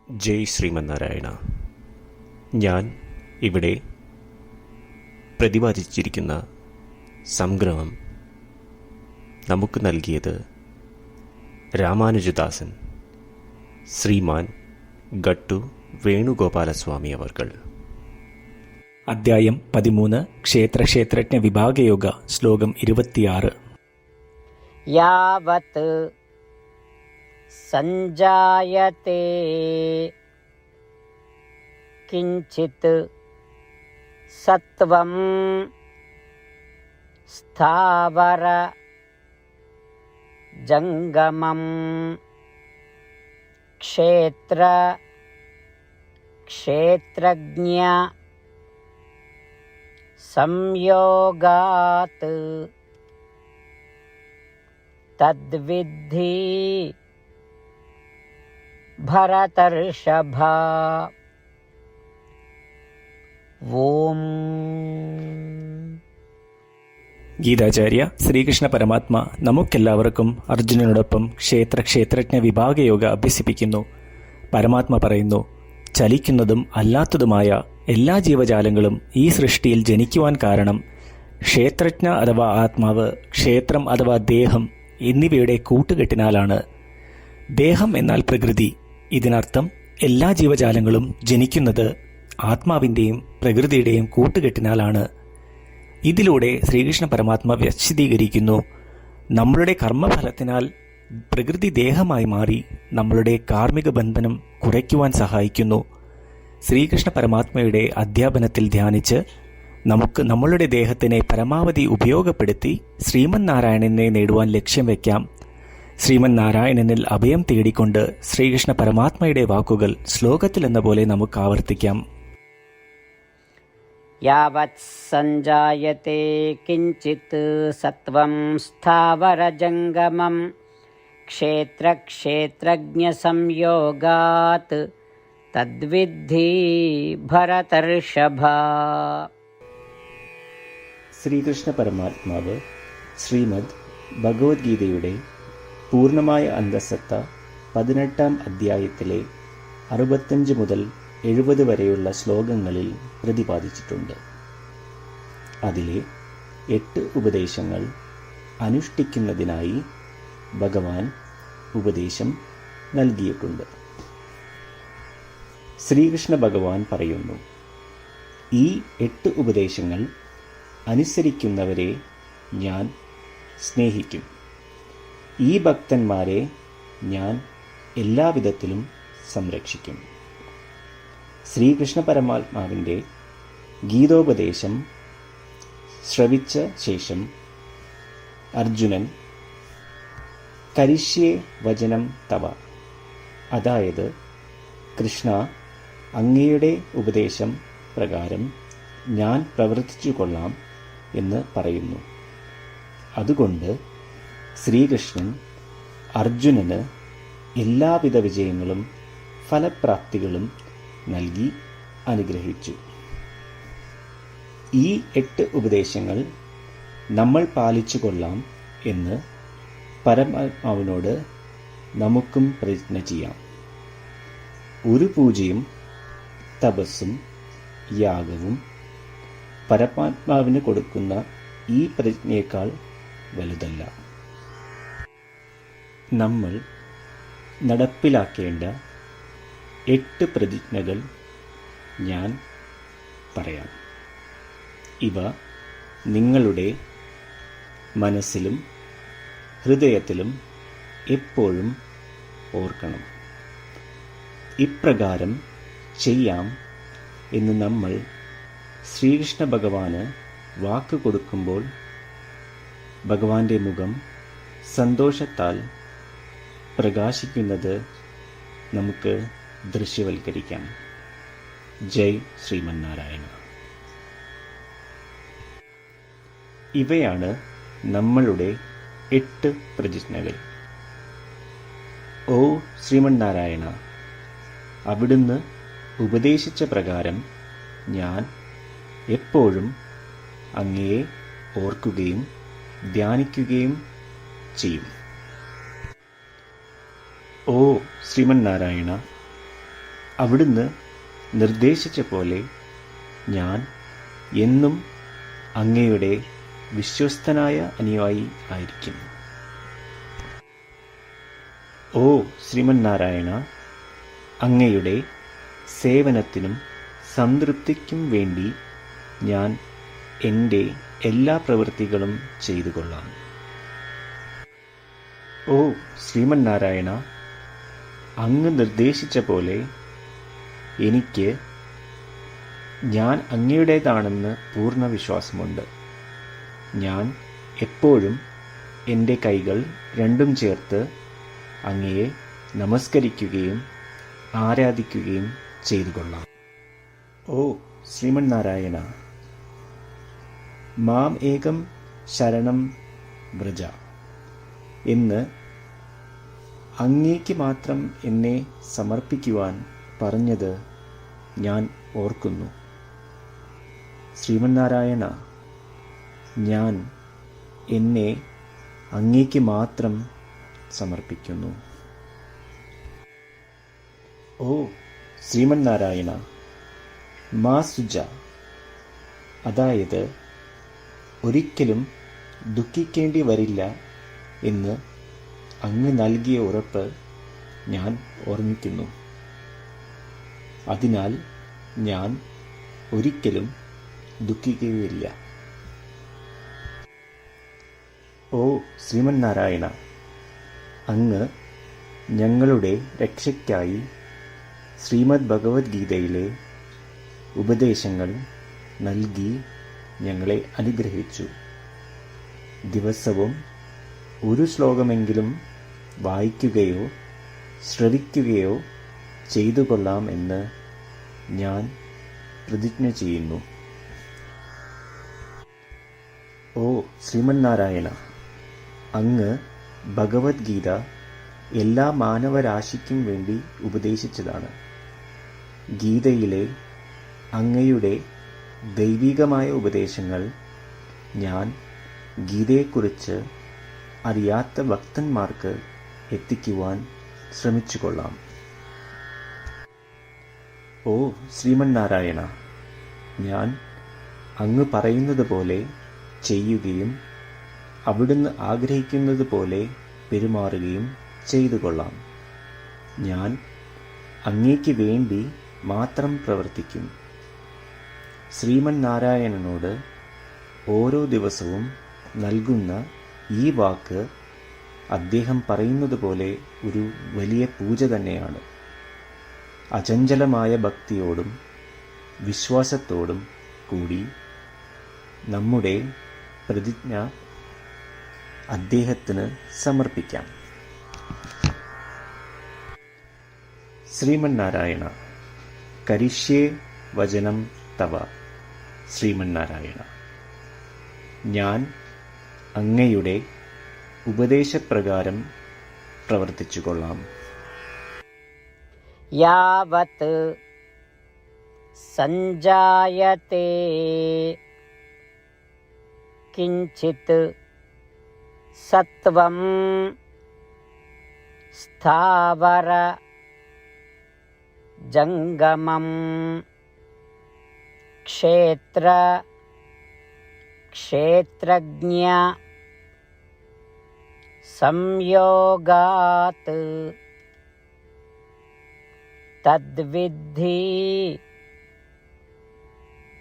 ജയ് ശ്രീമന്നാരായണ. ഞാൻ ഇവിടെ പ്രതിപാദിച്ചിരിക്കുന്ന സംഗ്രഹം നമുക്ക് നൽകിയത് രാമാനുജദാസൻ ശ്രീമാൻ ഗട്ടു വേണുഗോപാലസ്വാമി അവർകൾ. അധ്യായം 13 ക്ഷേത്രജ്ഞ വിഭാഗയോഗ. ശ്ലോകം 26. യാവത് സഞ്ജായത്തെ കിഞ്ചിത് സത്വം സ്ഥാവര ജംഗമം ക്ഷേത്രജ്ഞ സംയോഗാത് തദ്വിദ്ധി ഭരതർഷഭ. ഓം. ഗീതാചാര്യ ശ്രീകൃഷ്ണ പരമാത്മ നമുക്കെല്ലാവർക്കും അർജുനനോടൊപ്പം ക്ഷേത്രജ്ഞ വിഭാഗയോഗ അഭ്യസിപ്പിക്കുന്നു. പരമാത്മ പറയുന്നു, ചലിക്കുന്നതും അല്ലാത്തതുമായ എല്ലാ ജീവജാലങ്ങളും ഈ സൃഷ്ടിയിൽ ജനിക്കുവാൻ കാരണം ക്ഷേത്രജ്ഞ അഥവാ ആത്മാവ്, ക്ഷേത്രം അഥവാ ദേഹം എന്നിവയുടെ കൂട്ടുകെട്ടിനാലാണ്. ദേഹം എന്നാൽ പ്രകൃതി. ഇതിനർത്ഥം എല്ലാ ജീവജാലങ്ങളും ജനിക്കുന്നത് ആത്മാവിൻ്റെയും പ്രകൃതിയുടെയും കൂട്ടുകെട്ടിനാലാണ്. ഇതിലൂടെ ശ്രീകൃഷ്ണ പരമാത്മ വിശദീകരിക്കുന്നു, നമ്മളുടെ കർമ്മഫലത്തിനാൽ പ്രകൃതി ദേഹമായി മാറി നമ്മളുടെ കാർമ്മിക ബന്ധനം കുറയ്ക്കുവാൻ സഹായിക്കുന്നു. ശ്രീകൃഷ്ണ പരമാത്മയുടെ അധ്യാപനത്തിൽ ധ്യാനിച്ച് നമുക്ക് നമ്മളുടെ ദേഹത്തിനെ പരമാവധി ഉപയോഗപ്പെടുത്തി ശ്രീമന്നാരായണനെ നേടുവാൻ ലക്ഷ്യം വയ്ക്കാം. ശ്രീമന്നാരായണനിൽ അഭയം തേടിക്കൊണ്ട് ശ്രീകൃഷ്ണ പരമാത്മയുടെ വാക്കുകൾ ശ്ലോകത്തിൽ എന്ന പോലെ നമുക്ക് ആവർത്തിക്കാം. യാവത് സഞ്ജായത്തെ കിഞ്ചിത് സത്വം സ്ഥാവരജംഗമം ക്ഷേത്രജ്ഞ സംയോഗാത് തദ്വിദ്ധി ഭരതർഷഭ. ശ്രീകൃഷ്ണ പരമാത്മാവ് ശ്രീമദ് ഭഗവത്ഗീതയുടെ പൂർണ്ണമായ അന്തസത്ത 18-ാം അധ്യായത്തിലെ 65 മുതൽ 70 വരെയുള്ള ശ്ലോകങ്ങളിൽ പ്രതിപാദിച്ചിട്ടുണ്ട്. അതിലെ 8 ഉപദേശങ്ങൾ അനുഷ്ഠിക്കുന്നതിനായി ഭഗവാൻ ഉപദേശം നൽകിയിട്ടുണ്ട്. ശ്രീകൃഷ്ണ ഭഗവാൻ പറയുന്നു, ഈ 8 ഉപദേശങ്ങൾ അനുസരിക്കുന്നവരെ ഞാൻ സ്നേഹിക്കും. ഈ ഭക്തന്മാരെ ഞാൻ എല്ലാവിധത്തിലും സംരക്ഷിക്കും. ശ്രീകൃഷ്ണ പരമാത്മാവിൻ്റെ ഗീതോപദേശം ശ്രവിച്ച ശേഷം അർജുനൻ കരിഷ്യേ വചനം തവ, അതായത് കൃഷ്ണ, അങ്ങയുടെ ഉപദേശം പ്രകാരം ഞാൻ പ്രവർത്തിച്ചു കൊള്ളാം എന്ന് പറയുന്നു. അതുകൊണ്ട് ശ്രീകൃഷ്ണൻ അർജുനന് എല്ലാവിധ വിജയങ്ങളും ഫലപ്രാപ്തികളും നൽകി അനുഗ്രഹിച്ചു. ഈ 8 ഉപദേശങ്ങൾ നമ്മൾ പാലിച്ചു കൊള്ളാം എന്ന് പരമാത്മാവിനോട് നമുക്കും പ്രതിജ്ഞ ചെയ്യാം. ഒരു പൂജയും തപസ്സും യാഗവും പരമാത്മാവിന് കൊടുക്കുന്ന ഈ പ്രതിജ്ഞയേക്കാൾ വലുതല്ല. നമ്മൾ നടപ്പിലാക്കേണ്ട 8 പ്രതിജ്ഞകൾ ഞാൻ പറയാം. ഇവ നിങ്ങളുടെ മനസ്സിലും ഹൃദയത്തിലും എപ്പോഴും ഓർക്കണം. ഇപ്രകാരം ചെയ്യാം എന്ന് നമ്മൾ ശ്രീകൃഷ്ണ ഭഗവാന് വാക്ക് കൊടുക്കുമ്പോൾ ഭഗവാന്റെ മുഖം സന്തോഷത്താൽ പ്രകാശിക്കുന്നത് നമുക്ക് ദൃശ്യവൽക്കരിക്കാം. ജയ് ശ്രീമന്നാരായണ. ഇവയാണ് നമ്മളുടെ 8 പ്രതിജ്ഞകൾ. ഓ ശ്രീമന്നാരായണ, അവിടുന്ന് ഉപദേശിച്ച പ്രകാരം ഞാൻ എപ്പോഴും അങ്ങയെ ഓർക്കുകയും ധ്യാനിക്കുകയും ചെയ്യും. ഓ ശ്രീമന്നാരായണ, അവിടുന്ന് നിർദ്ദേശിച്ച പോലെ ഞാൻ എന്നും അങ്ങയുടെ വിശ്വസ്തനായ അനുയായി ആയിരിക്കും. ഓ ശ്രീമന്നാരായണ, അങ്ങയുടെ സേവനത്തിനും സംതൃപ്തിക്കും വേണ്ടി ഞാൻ എൻ്റെ എല്ലാ പ്രവൃത്തികളും ചെയ്തു കൊള്ളാം. ഓ ശ്രീമന്നാരായണ, അങ്ങ് നിർദ്ദേശിച്ച പോലെ എനിക്ക് ഞാൻ അങ്ങയുടേതാണെന്ന് പൂർണ്ണ വിശ്വാസമുണ്ട്. ഞാൻ എപ്പോഴും എൻ്റെ കൈകൾ രണ്ടും ചേർത്ത് അങ്ങയെ നമസ്കരിക്കുകയും ആരാധിക്കുകയും ചെയ്തു കൊള്ളാം. ഓ ശ്രീമന്നാരായണ, മാം ഏകം ശരണം വ്രജ എന്ന് അങ്ങേക്ക് മാത്രം എന്നെ സമർപ്പിക്കുവാൻ പറഞ്ഞത് ഞാൻ ഓർക്കുന്നു. ശ്രീമന്നാരായണ, ഞാൻ എന്നെ അങ്ങേക്ക് മാത്രം സമർപ്പിക്കുന്നു. ഓ ശ്രീമന്നാരായണ, മാ സുജ, അതായത് ഒരിക്കലും ദുഃഖിക്കേണ്ടി വരില്ല എന്ന് അങ്ങ് നൽകിയ ഉറപ്പ് ഞാൻ ഓർമ്മിക്കുന്നു. അതിനാൽ ഞാൻ ഒരിക്കലും ദുഃഖിക്കുകയില്ല. ഓ ശ്രീമന്നാരായണ, അങ്ങ് ഞങ്ങളുടെ രക്ഷയ്ക്കായി ശ്രീമദ് ഭഗവത്ഗീതയിലെ ഉപദേശങ്ങൾ നൽകി ഞങ്ങളെ അനുഗ്രഹിച്ചു. ദിവസവും ഒരു ശ്ലോകമെങ്കിലും വായിക്കുകയോ ശ്രവിക്കുകയോ ചെയ്തു കൊള്ളാം എന്ന് ഞാൻ പ്രതിജ്ഞ ചെയ്യുന്നു. ഓ ശ്രീമന്നാരായണ, അങ്ങ് ഭഗവത്ഗീത എല്ലാ മാനവരാശിക്കും വേണ്ടി ഉപദേശിച്ചതാണ്. ഗീതയിലെ അങ്ങയുടെ ദൈവികമായ ഉപദേശങ്ങൾ ഞാൻ ഗീതയെക്കുറിച്ച് അറിയാത്ത ഭക്തന്മാർക്ക് എത്തിക്കുവാൻ ശ്രമിച്ചുകൊള്ളാം. ഓ ശ്രീമന്നാരായണ, ഞാൻ അങ്ങ് പറയുന്നത് പോലെ ചെയ്യുകയും അവിടുന്ന് ആഗ്രഹിക്കുന്നത് പോലെ പെരുമാറുകയും ചെയ്തു കൊള്ളാം. ഞാൻ അങ്ങേക്ക് വേണ്ടി മാത്രം പ്രവർത്തിക്കും. ശ്രീമന്നാരായണനോട് ഓരോ ദിവസവും നൽകുന്ന ഈ വാക്ക് അദ്ദേഹം പറയുന്നത് പോലെ ഒരു വലിയ പൂജ തന്നെയാണ്. അചഞ്ചലമായ ഭക്തിയോടും വിശ്വാസത്തോടും കൂടി നമ്മുടെ പ്രതിജ്ഞ അദ്ദേഹത്തിന് സമർപ്പിക്കാം. ശ്രീമന്നാരായണ, കരിഷ്യേ വചനം തവ. ശ്രീമന്നാരായണ, ഞാൻ അങ്ങയുടെ ഉപദേശപ്രകാരം പ്രവർത്തിച്ചുകൊള്ളാം. യാവത് സഞ്ജായത്തെ കിഞ്ചിത് സത്വം സ്ഥാവര ജംഗമം ക്ഷേത്രജ്ഞ സംയോഗാത് തദ്വിദ്ധി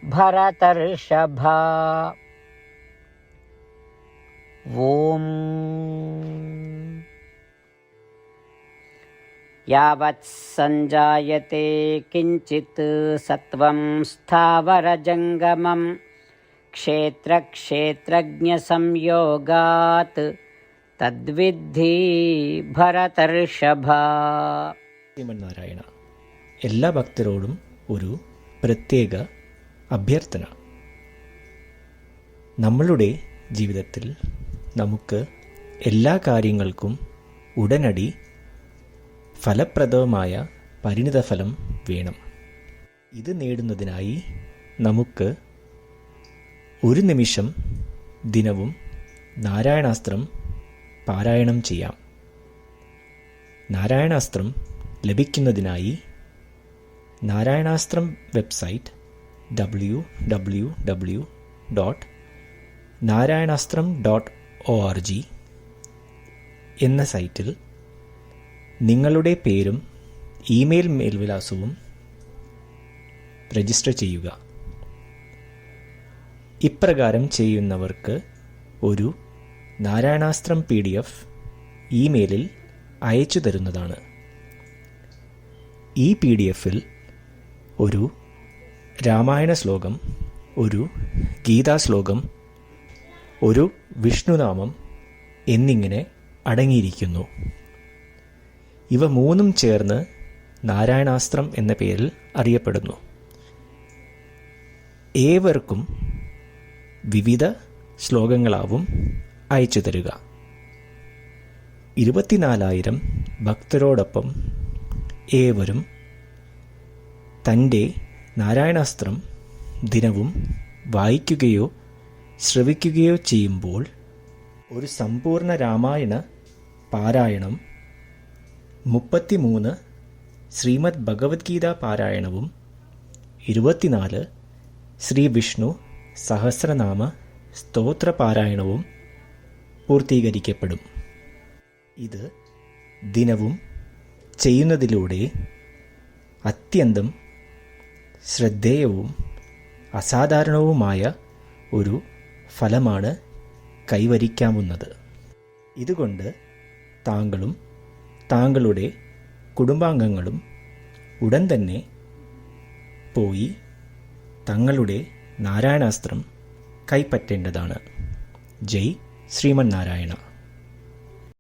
ഭരതർഷഭ. ഓം യാവത് സഞ്ജായത്തെ കിഞ്ചിത് സത്വം സ്ഥാവരജംഗമം ക്ഷേത്രജ്ഞസംയോഗാത് തദ്വിദ്ധി ഭരതർഷഭ. ശ്രീമന്നാരായണ, എല്ലാ ഭക്തരോടും ഒരു പ്രത്യേക അഭ്യർത്ഥന. നമ്മളുടെ ജീവിതത്തിൽ നമുക്ക് എല്ലാ കാര്യങ്ങൾക്കും ഉടനടി ഫലപ്രദമായ പരിണിതഫലം വേണം. ഇത് നേടുന്നതിനായി നമുക്ക് ഒരു നിമിഷം ദിനവും നാരായണാസ്ത്രം പാരായണം ചെയ്യാം. നാരായണാസ്ത്രം ലഭിക്കുന്നതിനായി നാരായണാസ്ത്രം വെബ്സൈറ്റ് www.narayanastram.org എന്ന സൈറ്റിൽ നിങ്ങളുടെ പേരും ഇമെയിൽ മേൽവിലാസവും രജിസ്റ്റർ ചെയ്യുക. ഇപ്രകാരം ചെയ്യുന്നവർക്ക് ഒരു നാരായണാസ്ത്രം PDF ഇമെയിലിൽ അയച്ചു തരുന്നതാണ്. ഈ PDF-ൽ ഒരു രാമായണ ശ്ലോകം, ഒരു ഗീതാശ്ലോകം, ഒരു വിഷ്ണുനാമം എന്നിങ്ങനെ അടങ്ങിയിരിക്കുന്നു. ഇവ മൂന്നും ചേർന്ന് നാരായണാസ്ത്രം എന്ന പേരിൽ അറിയപ്പെടുന്നു. ഏവർക്കും വിവിധ ശ്ലോകങ്ങളാവും അയച്ചു തരിക. 24,000 ഭക്തരോടൊപ്പം ഏവരും തൻ്റെ നാരായണാസ്ത്രം ദിനവും വായിക്കുകയോ ശ്രവിക്കുകയോ ചെയ്യുമ്പോൾ ഒരു സമ്പൂർണ്ണ രാമായണ പാരായണം, 33 ശ്രീമദ് ഭഗവത്ഗീത പാരായണവും 24 ശ്രീ വിഷ്ണു സഹസ്രനാമ സ്തോത്ര പാരായണവും പൂർത്തീകരിക്കപ്പെടും. ഇത് ദിനവും ചെയ്യുന്നതിലൂടെ അത്യന്തം ശ്രദ്ധേയവും അസാധാരണവുമായ ഒരു ഫലമാണ് കൈവരിക്കാവുന്നത്. ഇതുകൊണ്ട് താങ്കളും താങ്കളുടെ കുടുംബാംഗങ്ങളും ഉടൻ തന്നെ പോയി തങ്ങളുടെ നാരായണാസ്ത്രം കൈപ്പറ്റേണ്ടതാണ്. ജയ് ശ്രീമന്നാരായണ.